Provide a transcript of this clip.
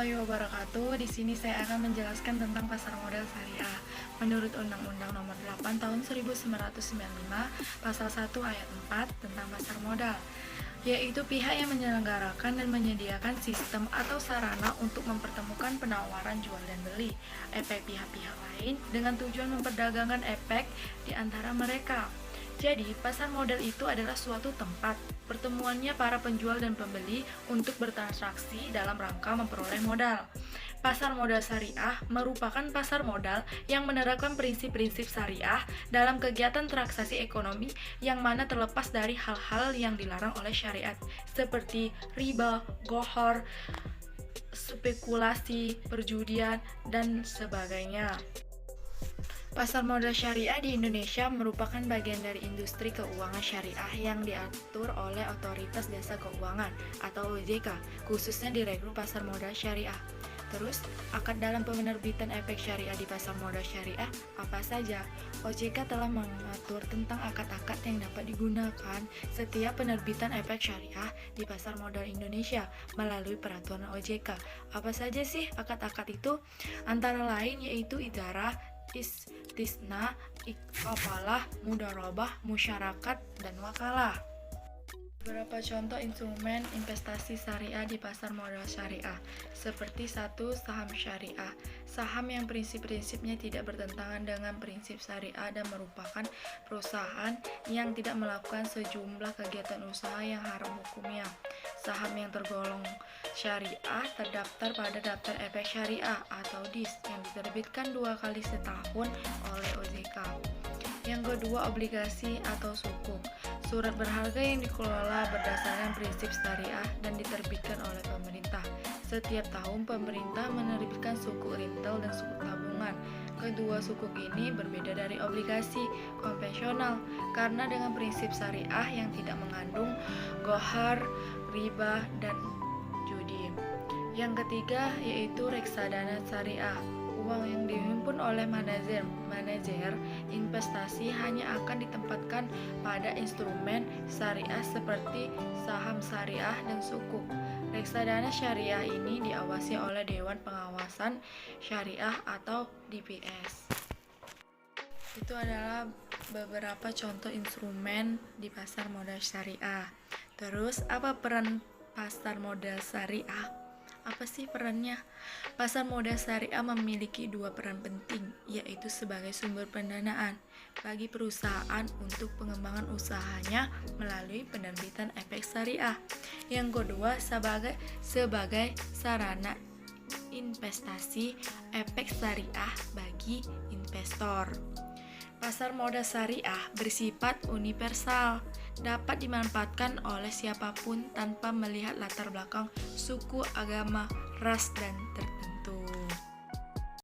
warahmatullahi wabarakatuh. Di sini saya akan menjelaskan tentang pasar modal syariah. Menurut Undang-Undang Nomor 8 Tahun 1995, Pasal 1 Ayat 4 tentang pasar modal, yaitu pihak yang menyelenggarakan dan menyediakan sistem atau sarana untuk mempertemukan penawaran jual dan beli efek pihak-pihak lain dengan tujuan memperdagangkan efek di antara mereka. Jadi, pasar modal itu adalah suatu tempat pertemuannya para penjual dan pembeli untuk bertransaksi dalam rangka memperoleh modal. Pasar modal syariah merupakan pasar modal yang menerapkan prinsip-prinsip syariah dalam kegiatan transaksi ekonomi yang mana terlepas dari hal-hal yang dilarang oleh syariat seperti riba, ghohar, spekulasi, perjudian, dan sebagainya. Pasar modal syariah di Indonesia merupakan bagian dari industri keuangan syariah yang diatur oleh Otoritas Jasa Keuangan atau OJK, khususnya Direktur Pasar Modal Syariah. Terus, akad dalam penerbitan efek syariah di pasar modal syariah apa saja? OJK telah mengatur tentang akad-akad yang dapat digunakan setiap penerbitan efek syariah di pasar modal Indonesia melalui peraturan OJK. Apa saja sih akad-akad itu? Antara lain yaitu ijarah, istisna, iqabalah, mudharabah, musyarakat, dan wakalah. Beberapa contoh instrumen investasi syariah di pasar modal syariah, seperti 1. Saham syariah. Saham yang prinsip-prinsipnya tidak bertentangan dengan prinsip syariah dan merupakan perusahaan yang tidak melakukan sejumlah kegiatan usaha yang haram hukumnya. Saham yang tergolong syariah terdaftar pada daftar efek syariah atau DIS yang diterbitkan 2 kali setahun oleh OJK. Yang kedua, obligasi atau sukuk. Surat berharga yang dikelola berdasarkan prinsip syariah dan diterbitkan oleh pemerintah. Setiap tahun pemerintah menerbitkan sukuk retail dan sukuk tabungan. Kedua sukuk ini berbeda dari obligasi konvensional karena dengan prinsip syariah yang tidak mengandung ghohar, riba, dan judi. Yang ketiga yaitu reksadana syariah. Uang yang dihimpun oleh manajer investasi hanya akan ditempatkan pada instrumen syariah seperti saham syariah dan sukuk. Reksadana syariah ini diawasi oleh Dewan Pengawasan Syariah atau DPS. Itu adalah beberapa contoh instrumen di pasar modal syariah. Terus, apa peran pasar modal syariah? Apa sih perannya? Pasar modal syariah memiliki 2 peran penting, yaitu sebagai sumber pendanaan bagi perusahaan untuk pengembangan usahanya melalui penerbitan efek syariah. Yang kedua, sebagai sarana investasi efek syariah bagi investor. Pasar modal syariah bersifat universal, dapat dimanfaatkan oleh siapapun tanpa melihat latar belakang suku, agama, ras, dan